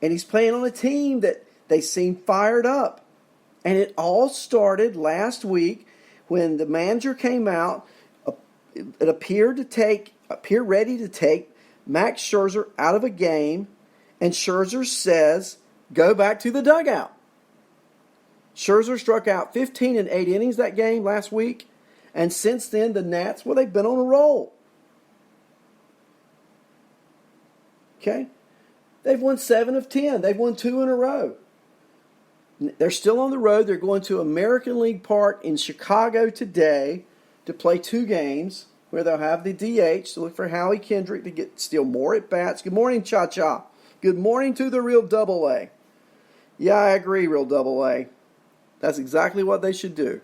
And he's playing on a team that they seem fired up. And it all started last week when the manager came out. It appeared ready to take Max Scherzer out of a game. And Scherzer says, go back to the dugout. Scherzer struck out 15 in 8 innings that game last week. And since then, the Nats, well, they've been on a roll. Okay? They've won 7 of 10. They've won 2 in a row. They're still on the road. They're going to American League Park in Chicago today to play 2 games where they'll have the DH to look for Howie Kendrick to steal more at bats. Good morning, Cha-Cha. Good morning to the real AA. Yeah, I agree, real AA. That's exactly what they should do.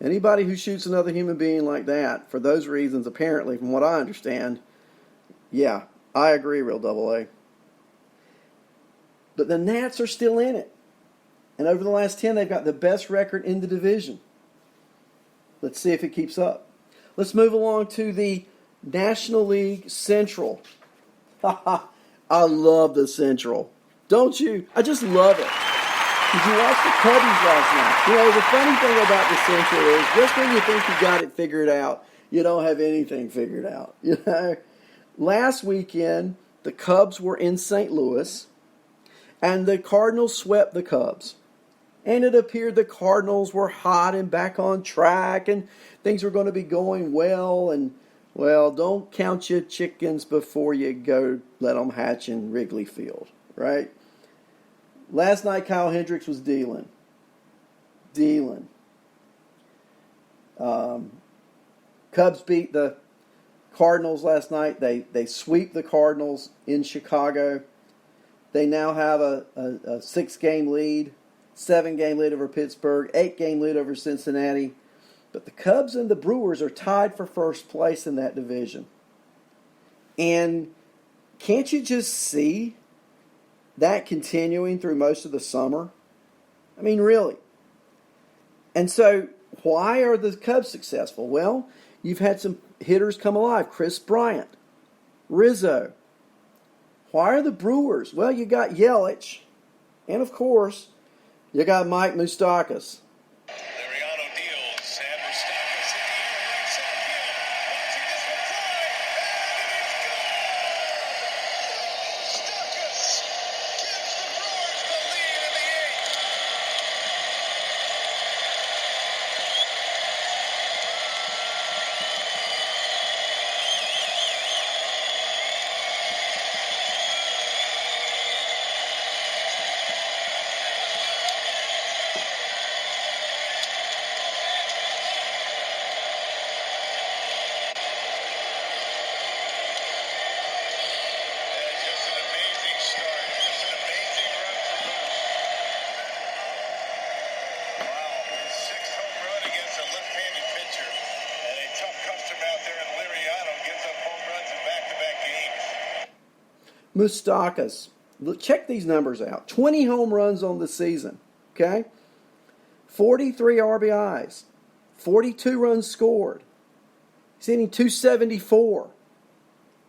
Anybody who shoots another human being like that, for those reasons, apparently, from what I understand, yeah, I agree, real AA. But the Nats are still in it. And over the last 10, they've got the best record in the division. Let's see if it keeps up. Let's move along to the National League Central. I love the Central. Don't you? I just love it. Did you watch the Cubbies last night? You know, the funny thing about the Central is just when you think you got it figured out, you don't have anything figured out. You know, last weekend, the Cubs were in St. Louis, and the Cardinals swept the Cubs. And it appeared the Cardinals were hot and back on track, and things were going to be going well. And, well, don't count your chickens before you go let them hatch in Wrigley Field, right? Last night, Kyle Hendricks was dealing. Cubs beat the Cardinals last night. They sweep the Cardinals in Chicago. They now have a 6-game lead, 7-game lead over Pittsburgh, 8-game lead over Cincinnati. But the Cubs and the Brewers are tied for first place in that division. And can't you just see that continuing through most of the summer? I mean, really. And so, why are the Cubs successful? Well, you've had some hitters come alive. Chris Bryant, Rizzo. Why are the Brewers? Well, you got Yelich, and of course, you got Mike Moustakas. Moustakas. Check these numbers out. 20 home runs on the season. Okay? 43 RBIs. 42 runs scored. He's hitting .274.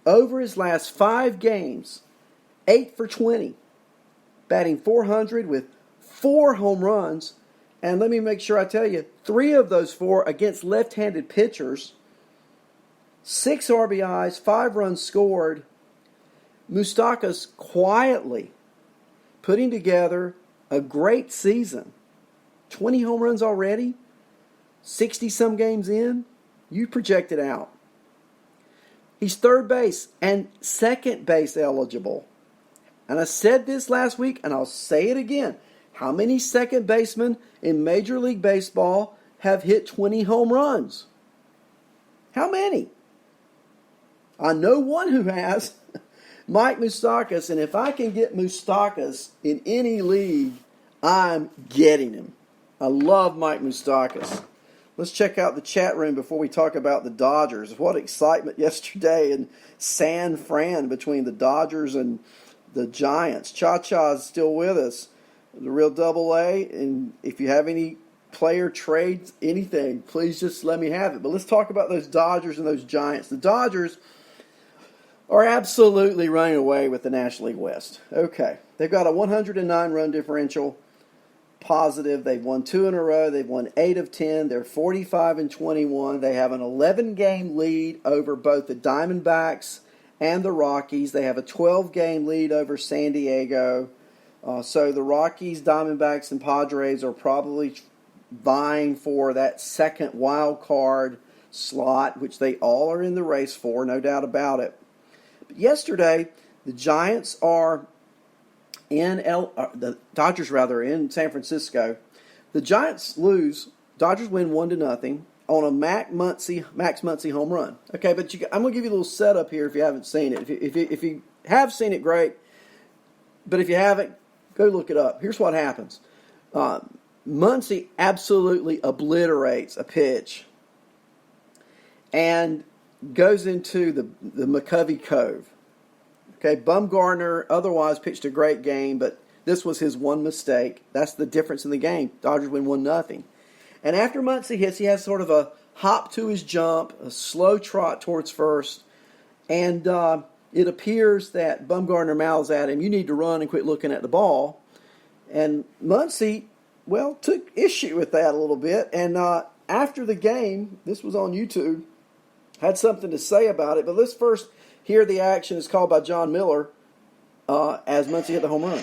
Over his last 5 games, 8 for 20. Batting .400 with 4 home runs. And let me make sure I tell you, 3 of those 4 against left-handed pitchers. 6 RBIs, 5 runs scored. Moustakas quietly putting together a great season. 20 home runs already, 60-some games in. You project it out. He's third base and second base eligible. And I said this last week, and I'll say it again. How many second basemen in Major League Baseball have hit 20 home runs? How many? I know one who has. Mike Moustakas, and if I can get Moustakas in any league, I'm getting him. I love Mike Moustakas. Let's check out the chat room before we talk about the Dodgers. What excitement yesterday in San Fran between the Dodgers and the Giants. Cha-Cha is still with us, the real AA, and if you have any player trades, anything, please just let me have it. But let's talk about those Dodgers and those Giants. The Dodgers, are absolutely running away with the National League West. Okay. They've got a 109 run differential positive. They've won 2 in a row. They've won 8 of 10. They're 45-21. They have an 11-game lead over both the Diamondbacks and the Rockies. They have a 12-game lead over San Diego. So the Rockies, Diamondbacks, and Padres are probably vying for that second wild card slot, which they all are in the race for, no doubt about it. But yesterday, the Giants are the Dodgers in San Francisco. The Giants lose. Dodgers win 1-0 on a Max Muncy home run. Okay, but I'm going to give you a little setup here if you haven't seen it. If you have seen it, great. But if you haven't, go look it up. Here's what happens. Muncy absolutely obliterates a pitch and goes into the McCovey Cove. Okay, Bumgarner otherwise pitched a great game, but this was his one mistake. That's the difference in the game. Dodgers win 1-0. And after Muncy hits, he has sort of a hop to his jump, a slow trot towards first, and it appears that Bumgarner mouths at him, "You need to run and quit looking at the ball." And Muncy, took issue with that a little bit. And after the game, this was on YouTube, had something to say about it. But let's first hear the action. It's called by John Miller as Muncy hit the home run.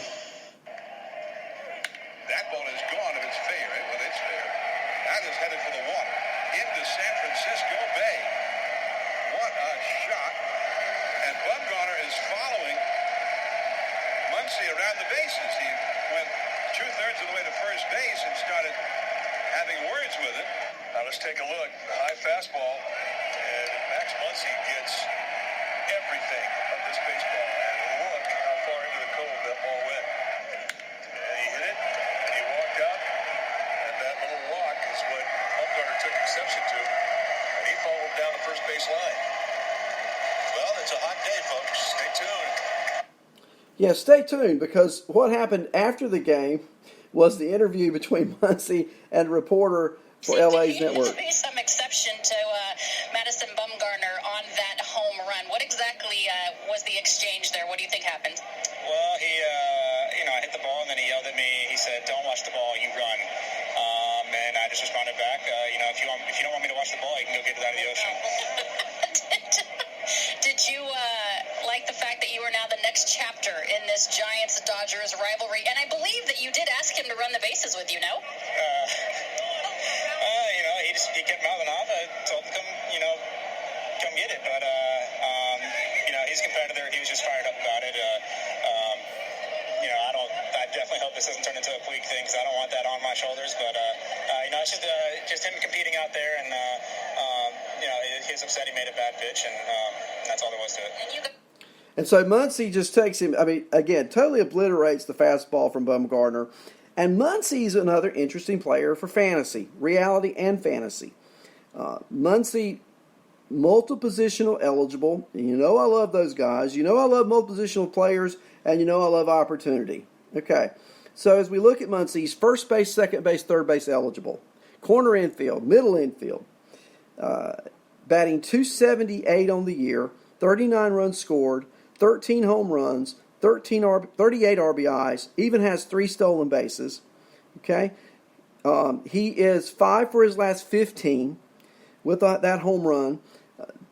That ball is gone if it's fair, right? Well, it's fair. That is headed for the water into San Francisco Bay. What a shot. And Bumgarner is following Muncy around the bases. He went 2/3 of the way to first base and started having words with him. Now let's take a look. High fastball. And Max Muncy gets everything of this baseball. And look how far into the cove that ball went. And he hit it. And he walked out. And that little walk is what Bumgarner took exception to. And he followed down the first base line. Well, it's a hot day, folks. Stay tuned. Yeah, stay tuned, because what happened after the game was the interview between Muncy and a reporter for LA's network. There some exception to Madison Bumgarner on that home run. What exactly was the exchange there? What do you think happened? Well, he, I hit the ball and then he yelled at me. He said, "Don't watch the ball, you run." And I just responded back, if you don't want me to watch the ball, you can go get it out of the ocean. Did you like the fact that you are now the next chapter in this Giants-Dodgers rivalry? And I believe that you did ask him to run the bases with you, no? He kept mouthing off. I told him, come get it. But, he's a competitor. He was just fired up about it. I definitely hope this doesn't turn into a fluke thing, because I don't want that on my shoulders. But, it's just him competing out there, and, he's upset he made a bad pitch, and that's all there was to it. And so Muncy just takes him, again, totally obliterates the fastball from Bumgarner. And Muncy's another interesting player for fantasy, reality and fantasy. Muncy, multi-positional eligible. You know I love those guys. You know I love multi-positional players, and you know I love opportunity. Okay, so as we look at Muncy, he's first base, second base, third base eligible. Corner infield, middle infield. Batting .278 on the year, 39 runs scored, 13 home runs, 38 RBIs, even has 3 stolen bases. Okay, he is 5 for his last 15 with that home run.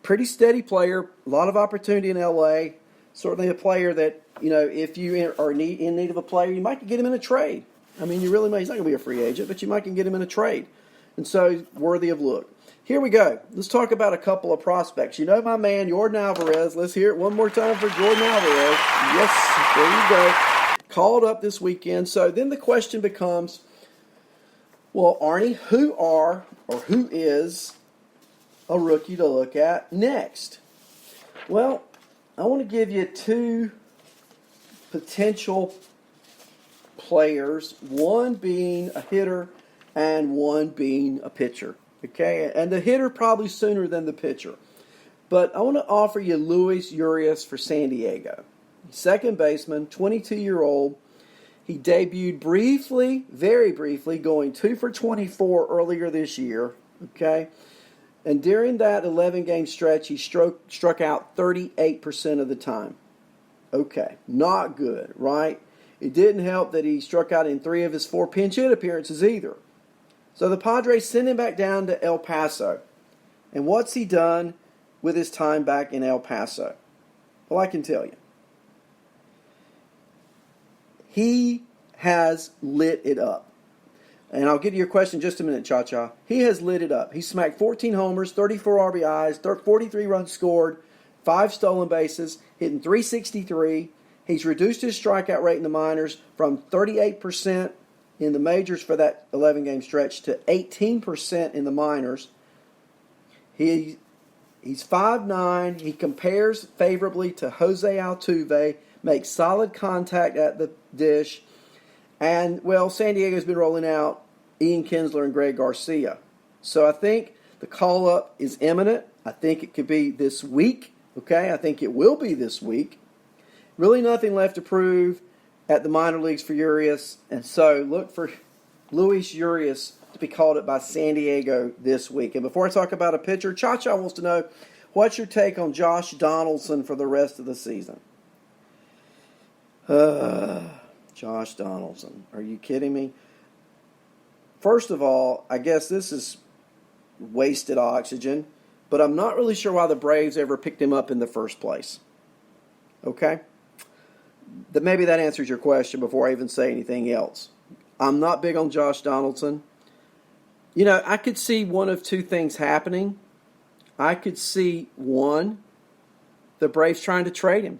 Pretty steady player, a lot of opportunity in LA. Certainly a player that, if you are in need of a player, you might get him in a trade. You really might. He's not going to be a free agent, but you might can get him in a trade. And so, worthy of look. Here we go. Let's talk about a couple of prospects. You know my man, Jordan Alvarez. Let's hear it one more time for Jordan Alvarez. Yes, there you go. Called up this weekend. So then the question becomes, well, Arnie, who is a rookie to look at next? Well, I want to give you 2 potential players, one being a hitter and one being a pitcher. Okay, and the hitter probably sooner than the pitcher. But I want to offer you Luis Urias for San Diego. Second baseman, 22-year-old. He debuted briefly, very briefly, going 2 for 24 earlier this year. Okay, And during that 11-game stretch, he struck out 38% of the time. Okay, not good, right? It didn't help that he struck out in 3 of his 4 pinch hit appearances either. So the Padres send him back down to El Paso. And what's he done with his time back in El Paso? Well, I can tell you. He has lit it up. And I'll get to your question in just a minute, Cha-Cha. He has lit it up. He smacked 14 homers, 34 RBIs, 43 runs scored, 5 stolen bases, hitting .363. He's reduced his strikeout rate in the minors from 38% in the majors for that 11-game stretch to 18% in the minors. He's 5'9". He compares favorably to Jose Altuve, makes solid contact at the dish. And, well, San Diego's been rolling out Ian Kinsler and Greg Garcia. So I think the call-up is imminent. I think it could be this week. Okay, I think it will be this week. Really nothing left to prove at the minor leagues for Urias. And so look for Luis Urias to be called up by San Diego this week. And before I talk about a pitcher, Cha-Cha wants to know, what's your take on Josh Donaldson for the rest of the season? Josh Donaldson. Are you kidding me? First of all, I guess this is wasted oxygen, but I'm not really sure why the Braves ever picked him up in the first place. Okay? Maybe that answers your question before I even say anything else. I'm not big on Josh Donaldson. You know, I could see one of two things happening. I could see, one, the Braves trying to trade him.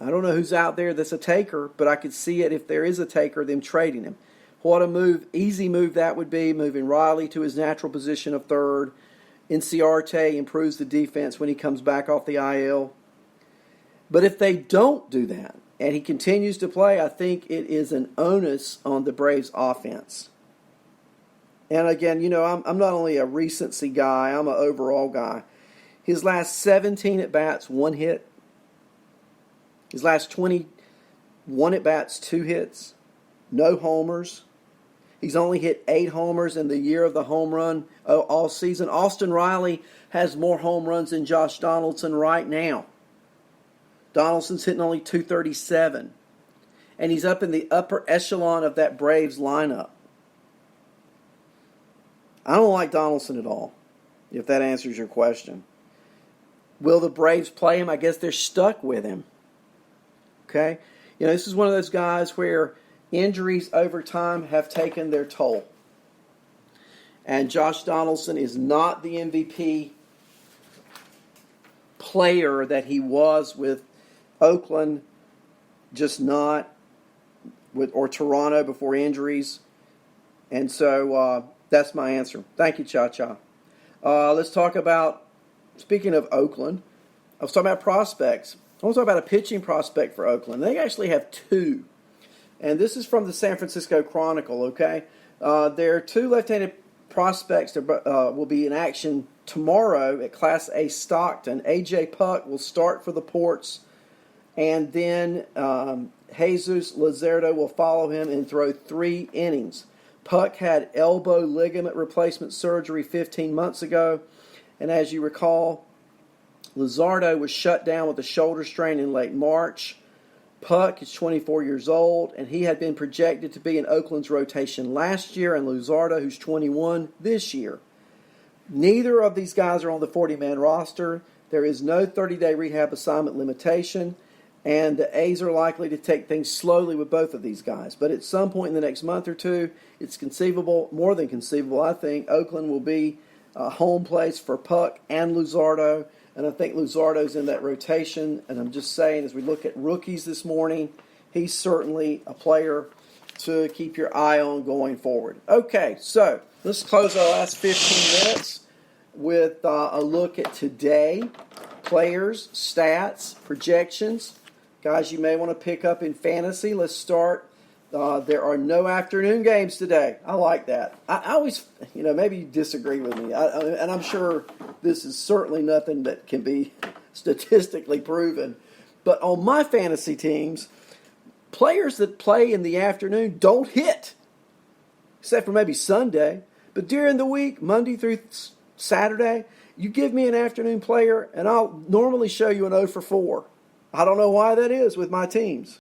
I don't know who's out there that's a taker, but I could see it if there is a taker, them trading him. What a move, easy move that would be, moving Riley to his natural position of third. Inciarte improves the defense when he comes back off the IL. But if they don't do that, and he continues to play, I think it is an onus on the Braves offense. And again, you know, I'm not only a recency guy, I'm an overall guy. His last 17 at-bats, 1 hit. His last 21 at-bats, 2 hits. No homers. He's only hit 8 homers in the year of the home run all season. Austin Riley has more home runs than Josh Donaldson right now. Donaldson's hitting only .237. And he's up in the upper echelon of that Braves lineup. I don't like Donaldson at all, if that answers your question. Will the Braves play him? I guess they're stuck with him. Okay? You know, this is one of those guys where injuries over time have taken their toll. And Josh Donaldson is not the MVP player that he was with Oakland, just not, or Toronto before injuries. And so that's my answer. Thank you, Cha-Cha. Let's talk about, speaking of Oakland, I was talking about prospects. I want to talk about a pitching prospect for Oakland. They actually have 2. And this is from the San Francisco Chronicle, okay? There are 2 left-handed prospects that will be in action tomorrow at Class A Stockton. A.J. Puck will start for the Ports, and then Jesus Luzardo will follow him and throw 3 innings. Puck had elbow ligament replacement surgery 15 months ago, and as you recall, Luzardo was shut down with a shoulder strain in late March. Puck is 24 years old, and he had been projected to be in Oakland's rotation last year, and Luzardo, who's 21, this year. Neither of these guys are on the 40-man roster. There is no 30-day rehab assignment limitation, and the A's are likely to take things slowly with both of these guys. But at some point in the next month or two, it's conceivable, more than conceivable, I think, Oakland will be a home place for Puck and Luzardo. And I think Luzardo's in that rotation. And I'm just saying, as we look at rookies this morning, he's certainly a player to keep your eye on going forward. Okay, so let's close our last 15 minutes with a look at today. Players, stats, projections. Guys, you may want to pick up in fantasy. Let's start. There are no afternoon games today. I like that. I always, maybe you disagree with me. And I'm sure this is certainly nothing that can be statistically proven. But on my fantasy teams, players that play in the afternoon don't hit, except for maybe Sunday. But during the week, Monday through Saturday, you give me an afternoon player, and I'll normally show you an 0 for 4. I don't know why that is with my teams.